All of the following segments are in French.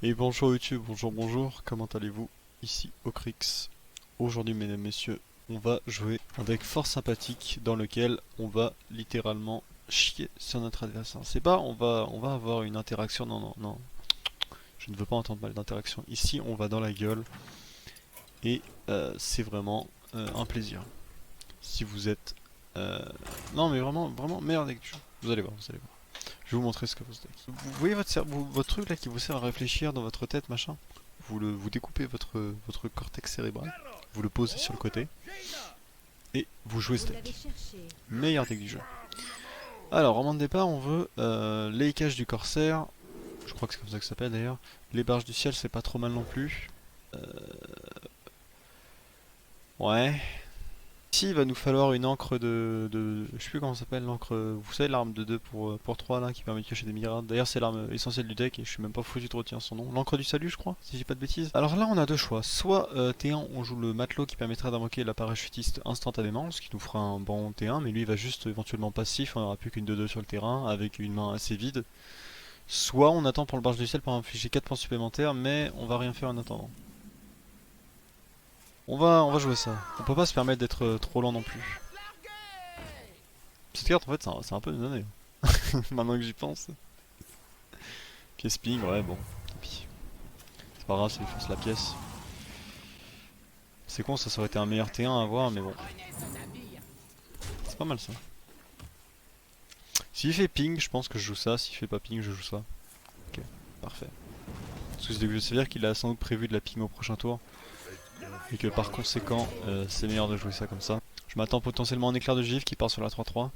Et bonjour YouTube, bonjour, comment allez-vous? Ici Ocrix. Aujourd'hui, mesdames et messieurs, on va jouer un deck fort sympathique dans lequel on va littéralement chier sur notre adversaire. C'est pas on va avoir une interaction, non, je ne veux pas entendre mal d'interaction. Ici, on va dans la gueule et c'est vraiment un plaisir. Si vous êtes... Non mais vraiment meilleur deck du jeu. Vous allez voir, vous allez voir. Je vais vous montrer ce que vous deck. Vous voyez votre truc là qui vous sert à réfléchir dans votre tête, machin? Vous découpez votre cortex cérébral, vous le posez sur le côté, et vous jouez ce deck. Meilleur deck du jeu. Alors, en de départ, on veut les cages du corsaire, je crois que c'est comme ça que ça s'appelle d'ailleurs. Les barges du ciel, c'est pas trop mal non plus. Ouais. Ici, il va nous falloir une encre je sais plus comment ça s'appelle, l'encre... Vous savez, l'arme de 2 pour 3 là, qui permet de piocher des milliards. D'ailleurs, c'est l'arme essentielle du deck, et je suis même pas foutu de retenir son nom. L'encre du salut, je crois, si j'ai pas de bêtises. Alors là, on a deux choix. Soit T1, on joue le matelot qui permettra d'invoquer la parachutiste instantanément, ce qui nous fera un bon T1, mais lui, il va juste éventuellement passif, on n'aura plus qu'une 2-2 sur le terrain, avec une main assez vide. Soit on attend pour le barge du ciel pour infliger 4 points supplémentaires, mais on va rien faire en attendant. On va jouer ça. On peut pas se permettre d'être trop lent non plus. Cette carte en fait c'est un peu une donnée. Maintenant que j'y pense. Pièce ping, ouais bon. Tant pis. C'est pas grave, ça efface la pièce. C'est con, ça aurait été un meilleur T1 à avoir, mais bon. C'est pas mal ça. S'il fait ping, je pense que je joue ça. S'il fait pas ping, je joue ça. Ok, parfait. Parce que je sais dire qu'il a sans doute prévu de la ping au prochain tour. Et que par conséquent, c'est meilleur de jouer ça comme ça. Je m'attends potentiellement à un éclair de gifle qui part sur la 3-3.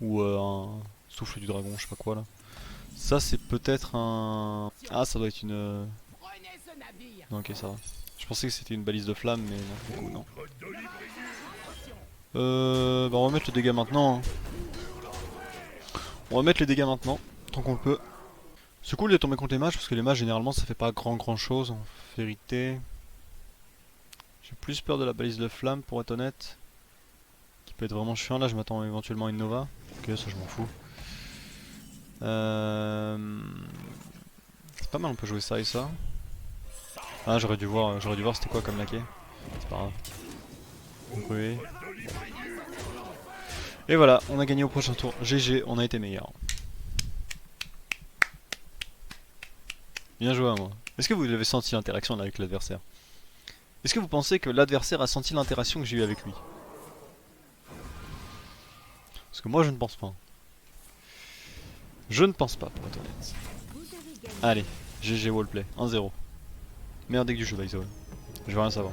Ou un souffle du dragon, je sais pas quoi là. Ça c'est peut-être un... Ah ça doit être une... Non, ok ça va. Je pensais que c'était une balise de flamme mais non, du coup non. Bah on va mettre le dégât maintenant. Hein. On va mettre les dégâts maintenant, tant qu'on le peut. C'est cool de tomber contre les mages parce que les mages généralement ça fait pas grand chose en vérité. J'ai plus peur de la balise de flamme pour être honnête. Qui peut être vraiment chiant, là je m'attends éventuellement à une Nova. Ok ça je m'en fous. C'est pas mal, on peut jouer ça et ça. Ah j'aurais dû voir c'était quoi comme laquais. C'est pas grave. Oui. Et voilà, on a gagné au prochain tour. GG, on a été meilleur. Bien joué à moi. Est-ce que vous avez senti l'interaction avec l'adversaire? Est-ce que vous pensez que l'adversaire a senti l'interaction que j'ai eue avec lui? Parce que moi je ne pense pas. Je ne pense pas pour être honnête. Allez, GG wallplay, 1-0. Meilleur deck du jeu by the way. Je veux rien savoir.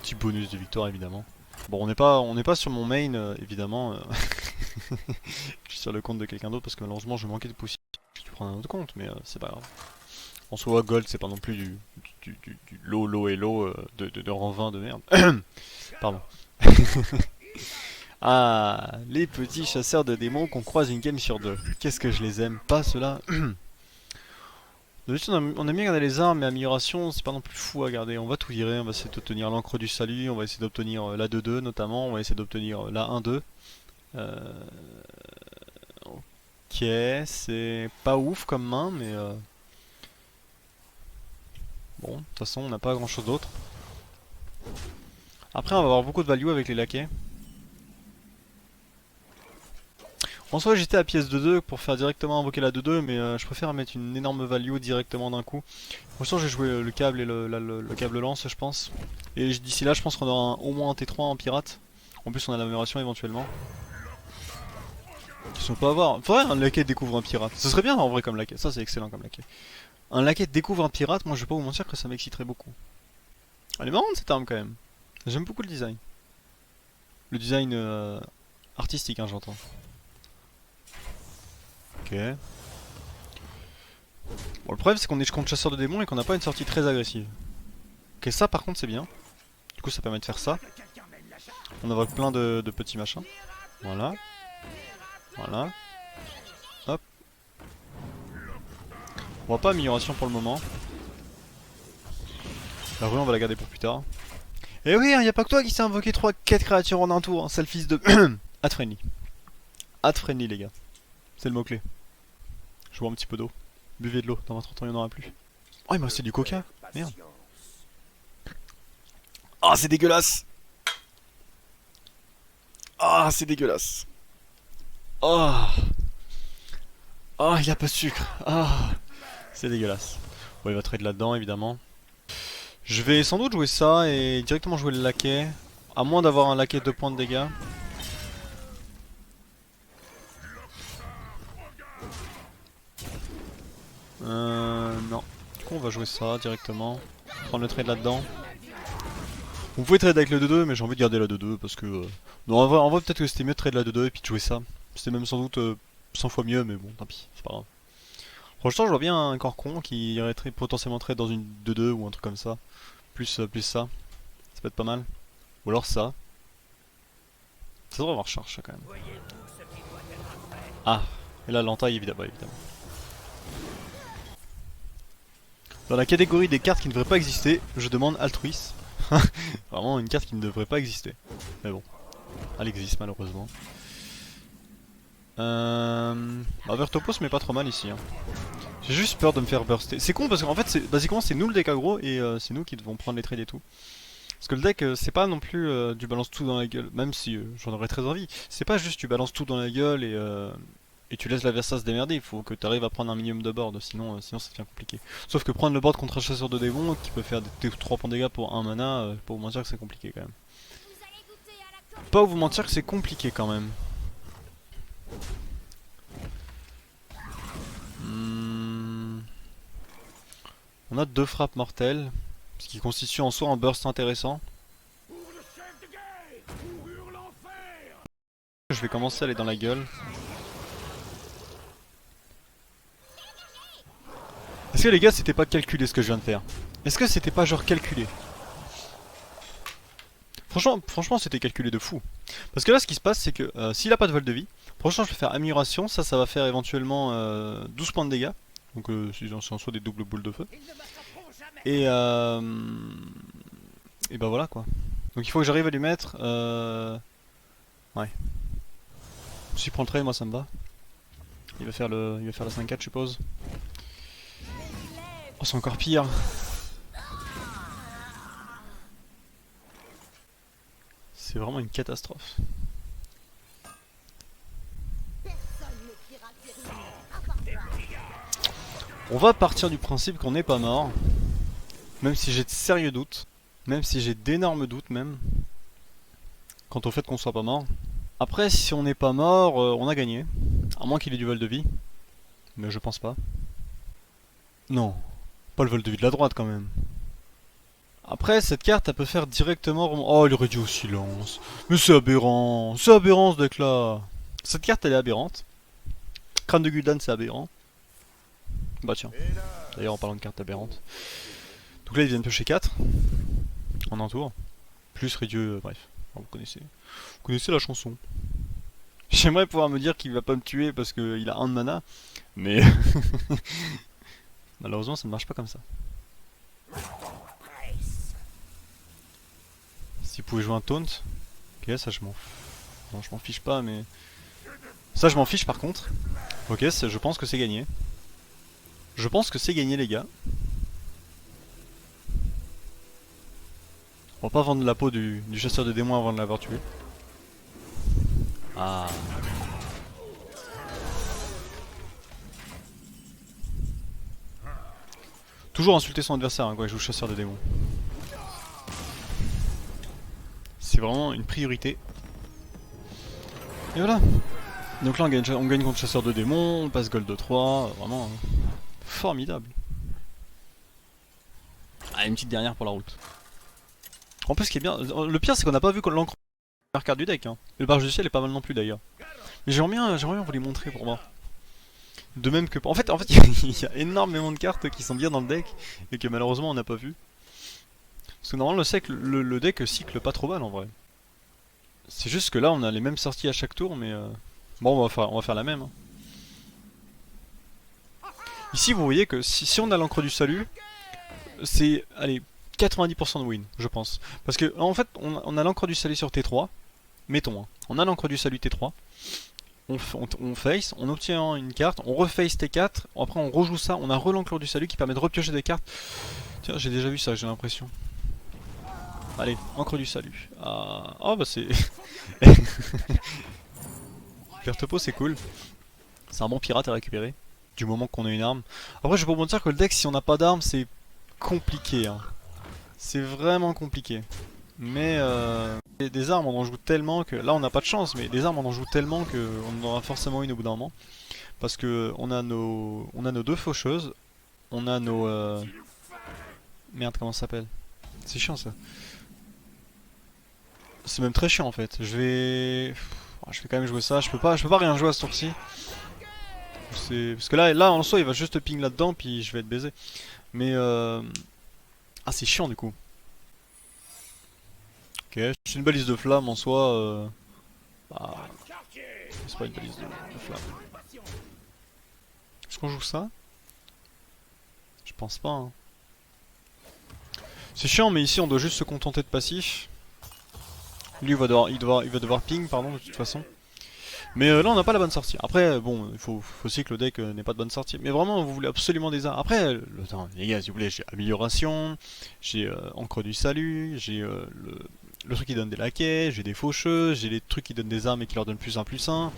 Petit bonus de victoire évidemment. Bon on n'est pas sur mon main évidemment. Je suis sur le compte de quelqu'un d'autre parce que malheureusement je manquais de poussière. Je vais prendre un autre compte mais c'est pas grave. En soi gold c'est pas non plus du low et low de rang 20 de merde. Pardon. Ah, les petits chasseurs de démons qu'on croise une game sur deux. Qu'est-ce que je les aime pas ceux-là. D'habitude on aime bien garder les armes, mais amélioration c'est pas non plus fou à garder. On va tout virer, on va essayer d'obtenir l'encre du salut, on va essayer d'obtenir la 2-2 notamment, on va essayer d'obtenir la 1-2. Ok, c'est pas ouf comme main, mais bon, de toute façon on n'a pas grand chose d'autre. Après on va avoir beaucoup de value avec les laquais. En soi j'étais à pièce de 2 pour faire directement invoquer la 2-2 mais je préfère mettre une énorme value directement d'un coup. Pour l'instant j'ai joué le câble et le câble lance je pense. Et d'ici là je pense qu'on aura au moins un T3 en pirate. En plus on a l'amélioration éventuellement. Qui sont pas à voir. Faudrait un laquais découvre un pirate. Ce serait bien en vrai comme laquais, ça c'est excellent comme laquais. Un laquais découvre un pirate, moi je vais pas vous mentir que ça m'exciterait beaucoup. Elle est marrante cette arme quand même. J'aime beaucoup le design. Le design artistique hein j'entends. Ok. Bon, le problème c'est qu'on est contre chasseur de démons et qu'on n'a pas une sortie très agressive. Ok, ça par contre c'est bien. Du coup ça permet de faire ça. On invoque plein de petits machins. Voilà. Voilà. Hop. On voit pas amélioration pour le moment. La rue on va la garder pour plus tard. Et oui, hein, y a pas que toi qui s'est invoqué 4 créatures en un tour, hein, c'est le fils de... Ad friendly. Ad friendly les gars. C'est le mot clé. Je bois un petit peu d'eau. Buvez de l'eau, dans 30 ans il n'y en aura plus. Oh il m'a resté du coca. Merde. Ah c'est dégueulasse. Ah c'est dégueulasse. Ah. Ah il a pas de sucre. Ah. C'est dégueulasse. Bon il va trade là-dedans évidemment. Je vais sans doute jouer ça et directement jouer le laquais. À moins d'avoir un laquais 2 points de dégâts. Non. Du coup on va jouer ça directement. Prendre le trade là-dedans. Vous pouvez trade avec le 2-2 mais j'ai envie de garder la 2-2 parce que... Non en vrai peut-être que c'était mieux de trade la 2-2 et puis de jouer ça. C'était même sans doute 100 fois mieux mais bon tant pis, c'est pas grave. Franchement je vois bien un Corcon qui irait potentiellement trade dans une 2-2 ou un truc comme ça. Plus ça, ça peut être pas mal. Ou alors ça. Ça devrait avoir charge ça quand même. Ah, et là l'entaille évidemment, évidemment. Dans la catégorie des cartes qui ne devraient pas exister, je demande altruisme. Vraiment une carte qui ne devrait pas exister. Mais bon, elle existe malheureusement. Vertopos mais pas trop mal ici. Hein. J'ai juste peur de me faire burster. C'est con parce qu'en fait basiquement c'est nous le deck aggro et c'est nous qui devons prendre les trades et tout. Parce que le deck c'est pas non plus du balance tout dans la gueule, même si j'en aurais très envie. C'est pas juste tu balances tout dans la gueule et tu laisses l'adversaire se démerder, il faut que tu arrives à prendre un minimum de board, sinon ça devient compliqué. Sauf que prendre le board contre un chasseur de démons qui peut faire des 3 points de dégâts pour 1 mana, pas vous mentir que c'est compliqué quand même. Pas vous mentir que c'est compliqué quand même. On a 2 frappes mortelles, ce qui constitue en soi un burst intéressant. Je vais commencer à aller dans la gueule. Est-ce que les gars c'était pas calculé ce que je viens de faire? Est-ce que c'était pas genre calculé? Franchement c'était calculé de fou. Parce que là ce qui se passe c'est que s'il a pas de vol de vie, franchement je vais faire amélioration, ça va faire éventuellement 12 points de dégâts. Donc c'est en soi des doubles boules de feu. Et bah voilà quoi. Donc il faut que j'arrive à lui mettre ouais. S'il prend le trail moi ça me va. Il va faire la 5-4 je suppose. Oh c'est encore pire. C'est vraiment une catastrophe. On va partir du principe qu'on n'est pas mort. Même si j'ai de sérieux doutes. Même si j'ai d'énormes doutes même. Quant au fait qu'on soit pas mort. Après si on n'est pas mort, on a gagné. À moins qu'il ait du vol de vie. Mais je pense pas. Non. Pas le vol de vie de la droite quand même. Après cette carte elle peut faire directement... Oh il aurait dit au silence. Mais c'est aberrant. C'est aberrant ce deck là. Cette carte elle est aberrante. Crâne de Gul'dan c'est aberrant. Bah tiens. D'ailleurs en parlant de cartes aberrantes. Donc là ils viennent piocher 4. En un tour. Plus Ridieu, bref. Vous connaissez la chanson. J'aimerais pouvoir me dire qu'il va pas me tuer parce qu'il a 1 de mana. Mais... malheureusement ça ne marche pas comme ça. S'il pouvait jouer un taunt. Ok ça je m'en... Non je m'en fiche pas mais... Ça je m'en fiche par contre. Ok je pense que c'est gagné. Je pense que c'est gagné les gars. On va pas vendre la peau du chasseur de démons avant de l'avoir tué. Ah. Toujours insulter son adversaire hein, quand il joue chasseur de démons. C'est vraiment une priorité. Et voilà. Donc là on gagne contre chasseur de démons, on passe gold de 3, vraiment formidable. Ah une petite dernière pour la route. En plus ce qui est bien, le pire c'est qu'on n'a pas vu l'encre carte du deck. Hein. Le barge du ciel est pas mal non plus d'ailleurs. Mais j'aimerais bien vous les montrer pour voir. De même que... En fait il y a énormément de cartes qui sont bien dans le deck et que malheureusement on n'a pas vu. Parce que normalement le deck cycle pas trop mal en vrai. C'est juste que là on a les mêmes sorties à chaque tour mais... Bon on va faire la même. Hein. Ici vous voyez que si on a l'encre du salut, c'est... Allez, 90% de win je pense. Parce que en fait on a l'encre du salut sur T3. Mettons, hein. On a l'encre du salut T3. on face, on obtient une carte, on reface T4, après on rejoue ça, on a l'enclure du salut qui permet de repiocher des cartes. Tiens, j'ai déjà vu ça, j'ai l'impression. Allez, encre du salut. Ah, oh bah c'est... Vertepo c'est cool. C'est un bon pirate à récupérer, du moment qu'on a une arme. Après je vais pas vous mentir que le deck, si on n'a pas d'arme, c'est compliqué. Hein. C'est vraiment compliqué. Mais des armes on en joue tellement que... Là on n'a pas de chance, mais des armes on en joue tellement que on en aura forcément une au bout d'un moment. Parce que on a nos deux faucheuses, on a nos... Merde, comment ça s'appelle? C'est chiant ça. C'est même très chiant en fait. Je vais quand même jouer ça. Je peux pas rien jouer à ce tour-ci. Parce que là en soi il va juste ping là-dedans puis je vais être baisé. Mais ah c'est chiant du coup. Ok, c'est une balise de flamme en soi. Bah, c'est pas une balise de flamme. Est-ce qu'on joue ça? Je pense pas. Hein. C'est chiant mais ici on doit juste se contenter de passif. Lui il va devoir ping pardon de toute façon. Mais là on n'a pas la bonne sortie. Après bon il faut aussi que le deck n'ait pas de bonne sortie. Mais vraiment vous voulez absolument des armes. Après attends, les gars si vous voulez j'ai amélioration, j'ai encre du salut, j'ai le truc qui donne des laquais, j'ai des faucheux, j'ai les trucs qui donnent des armes et qui leur donnent plus 1 plus 1.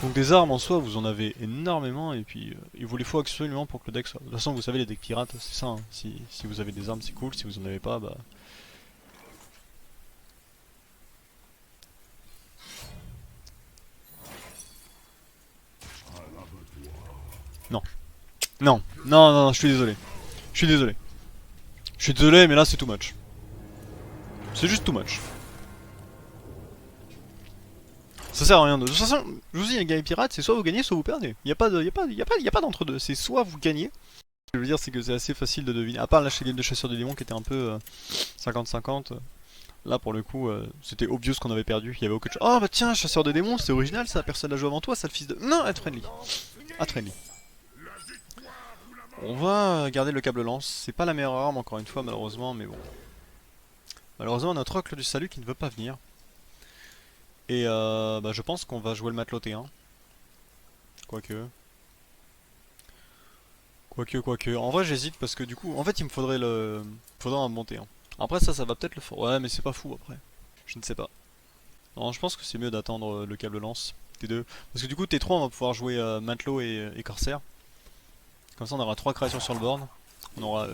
Donc des armes en soi vous en avez énormément et puis il vous les faut absolument pour que le deck soit... De toute façon vous savez les decks pirates c'est ça. Hein. Si vous avez des armes c'est cool, si vous en avez pas bah... Non. Non, non, je suis désolé. Je suis désolé. Je suis désolé, mais là c'est too much. C'est juste too much. Ça sert à rien de... toute façon, je vous dis, les games pirates, c'est soit vous gagnez, soit vous perdez. Y a pas d'entre deux. C'est soit vous gagnez. Ce que je veux dire, c'est que c'est assez facile de deviner. À part la game de chasseur de démons qui était un peu 50-50. Là, pour le coup, c'était obvious qu'on avait perdu. Il y avait aucune chose. Oh bah tiens, chasseur de démons, c'est original ça. Personne l'a joué avant toi, ça le fils de. Non, être friendly. Être friendly. On va garder le câble lance. C'est pas la meilleure arme, encore une fois, malheureusement, mais bon. Malheureusement, notre oncle du salut qui ne veut pas venir. Et bah, je pense qu'on va jouer le matelot T1. Quoique. Quoique. En vrai, j'hésite parce que du coup, en fait, il me faudrait un bon T1. Après, ça va peut-être le faire. Ouais, mais c'est pas fou après. Je ne sais pas. Non, je pense que c'est mieux d'attendre le câble lance. T2. Parce que du coup, T3, on va pouvoir jouer matelot et corsaire. Comme ça, on aura 3 créations sur le board. On aura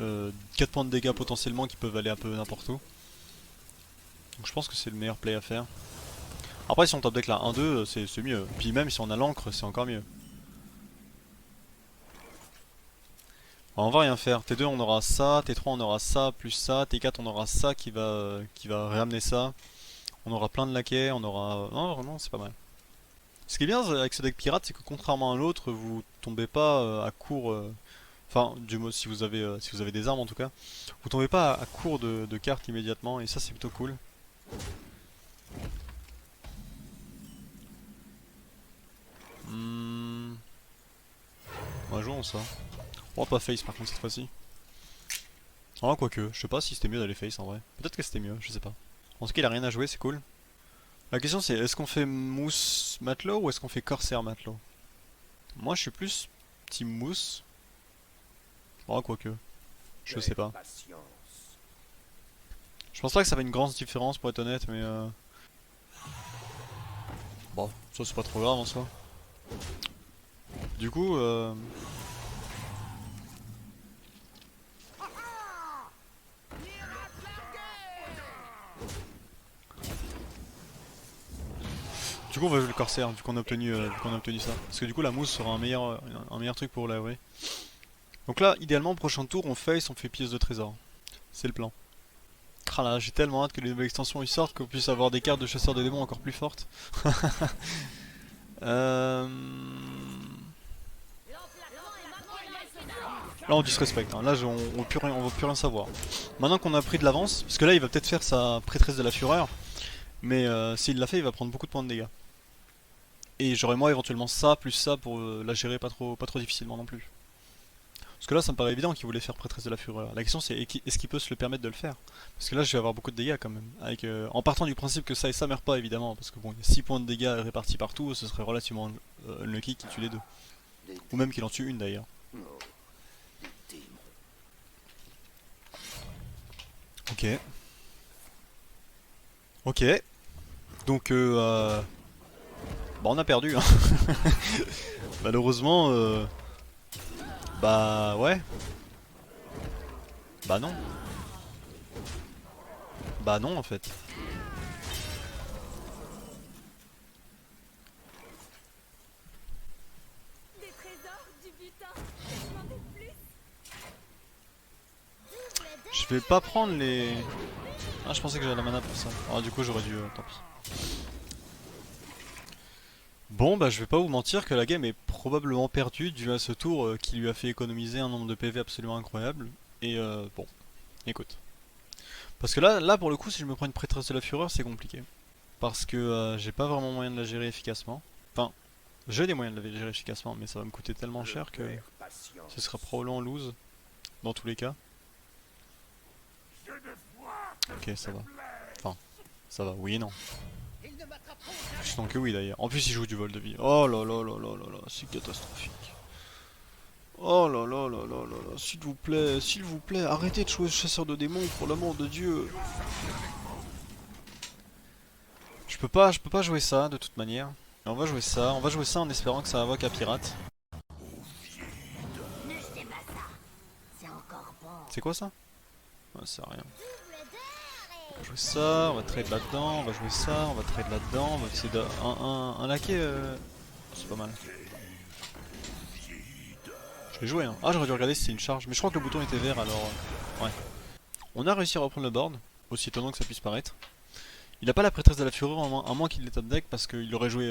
4 points de dégâts potentiellement qui peuvent aller un peu n'importe où. Donc je pense que c'est le meilleur play à faire. Après si on top deck la 1-2 c'est mieux. Puis même si on a l'encre c'est encore mieux. Alors, on va rien faire. T2 on aura ça, T3 on aura ça, plus ça, T4 on aura ça qui va réamener ça. On aura plein de laquais, on aura... Non vraiment c'est pas mal. Ce qui est bien avec ce deck pirate c'est que contrairement à l'autre vous tombez pas à court... Enfin du moins si vous avez des armes en tout cas. Vous tombez pas à court de cartes immédiatement et ça c'est plutôt cool. Ouais, jouons ça. On va pas face par contre cette fois-ci. Ah, quoique, je sais pas si c'était mieux d'aller face en vrai. Peut-être que c'était mieux, je sais pas. En tout cas, il a rien à jouer, c'est cool. La question c'est est-ce qu'on fait mousse matelot ou est-ce qu'on fait corsaire matelot? Moi je suis plus team mousse. Ah, quoique. Je sais pas. Je pense pas que ça fait une grande différence pour être honnête, mais bon, ça c'est pas trop grave en soi. Du coup, on va jouer le corsaire vu qu'on a obtenu ça. Parce que du coup la mousse sera un meilleur truc pour la vraie. Donc là, idéalement, prochain tour, on face, on fait pièce de trésor. C'est le plan. Ah là, j'ai tellement hâte que les nouvelles extensions y sortent, qu'on puisse avoir des cartes de chasseurs de démons encore plus fortes. Là on disrespecte, hein. Là on va plus rien savoir. Maintenant qu'on a pris de l'avance, parce que là il va peut-être faire sa prêtresse de la fureur, mais s'il l'a fait il va prendre beaucoup de points de dégâts. Et j'aurai moi éventuellement ça plus ça pour la gérer pas trop difficilement non plus. Parce que là, ça me paraît évident qu'il voulait faire prêtresse de la fureur. La question c'est est-ce qu'il peut se le permettre de le faire? Parce que là, je vais avoir beaucoup de dégâts quand même. Avec, en partant du principe que ça et ça meurt pas évidemment. Parce que bon, il y a 6 points de dégâts répartis partout, ce serait relativement unlucky qu'il tue les deux. Ou même qu'il en tue une d'ailleurs. Ok. Ok. Donc, bah on a perdu, hein. Malheureusement, bah ouais. Bah non. Bah non en fait. Des trésors, du butin, je m'en ai plus. Je vais pas prendre les... Ah, je pensais que j'avais la mana pour ça. Ah, du coup j'aurais dû... tant pis. Bon bah je vais pas vous mentir que la game est probablement perdue dû à ce tour qui lui a fait économiser un nombre de PV absolument incroyable. Et bon, écoute. Parce que là pour le coup si je me prends une prêtresse de la fureur c'est compliqué. Parce que j'ai pas vraiment moyen de la gérer efficacement. Enfin, j'ai des moyens de la gérer efficacement mais ça va me coûter tellement cher que ce sera probablement lose. Dans tous les cas. Ok ça va. Enfin, ça va, oui et non. Je sens que oui d'ailleurs. En plus il joue du vol de vie. Oh là là là là là là, c'est catastrophique. Oh là là là là là là, s'il vous plaît, arrêtez de jouer chasseur de démons pour l'amour de Dieu. Je peux pas jouer ça de toute manière. Et on va jouer ça en espérant que ça invoque un pirate. C'est quoi ça? Ouais, c'est rien. On va jouer ça, on va trade là-dedans, on va jouer ça, on va trade là-dedans, on va essayer de... Un laquais, c'est pas mal. Je l'ai joué hein. Ah j'aurais dû regarder si c'est une charge, mais je crois que le bouton était vert alors... Ouais. On a réussi à reprendre le board, aussi étonnant que ça puisse paraître. Il a pas la prêtresse de la fureur à moins qu'il l'ait top deck parce qu'il l'aurait joué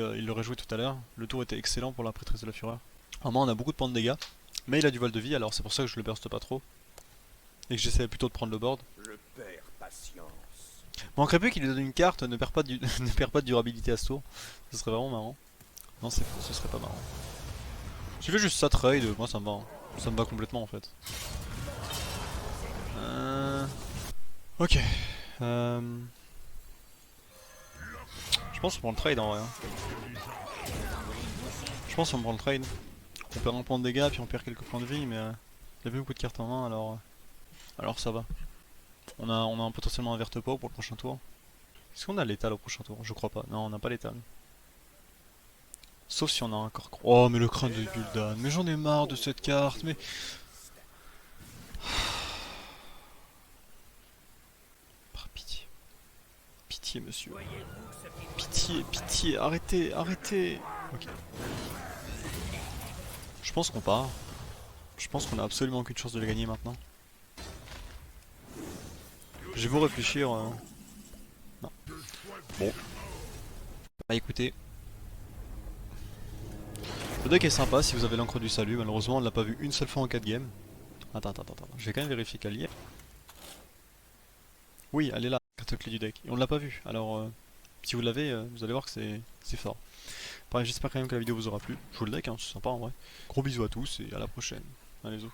tout à l'heure. Le tour était excellent pour la prêtresse de la fureur. À moins on a beaucoup de points de dégâts, mais il a du vol de vie alors c'est pour ça que je le burst pas trop. Et que j'essaie plutôt de prendre le board. Manquerait plus qu'il lui donne une carte, ne perd pas de durabilité à ce tour. Ce serait vraiment marrant. Non c'est faux, ce serait pas marrant. S'il fait juste ça trade, moi ça me va. Hein. Ça me va complètement en fait. Ok. Je pense qu'on prend le trade en vrai. Hein. Je pense qu'on prend le trade. On perd un point de dégâts puis on perd quelques points de vie mais il a plus beaucoup de cartes en main alors ça va. On a potentiellement un verte pot pour le prochain tour. Est-ce qu'on a l'étal au prochain tour? Je crois pas. Non on n'a pas l'étal. Sauf si on a un corps. Oh mais le crâne de Gul'dan. Mais j'en ai marre de cette carte mais... Par pitié. Pitié monsieur. Pitié, pitié, arrêtez, arrêtez. Ok. Je pense qu'on part. Je pense qu'on a absolument aucune chance de les gagner maintenant. Je vais vous réfléchir. Non. Bon. Bah écoutez. Le deck est sympa si vous avez l'encre du salut. Malheureusement on l'a pas vu une seule fois en 4 games. Attends. Je vais quand même vérifier qu'elle y est. Oui, elle est là, carte clé du deck. Et on l'a pas vue. Alors si vous l'avez, vous allez voir que c'est fort. Bref, j'espère quand même que la vidéo vous aura plu. Je joue le deck, hein, c'est sympa en vrai. Gros bisous à tous et à la prochaine. Allez, zou.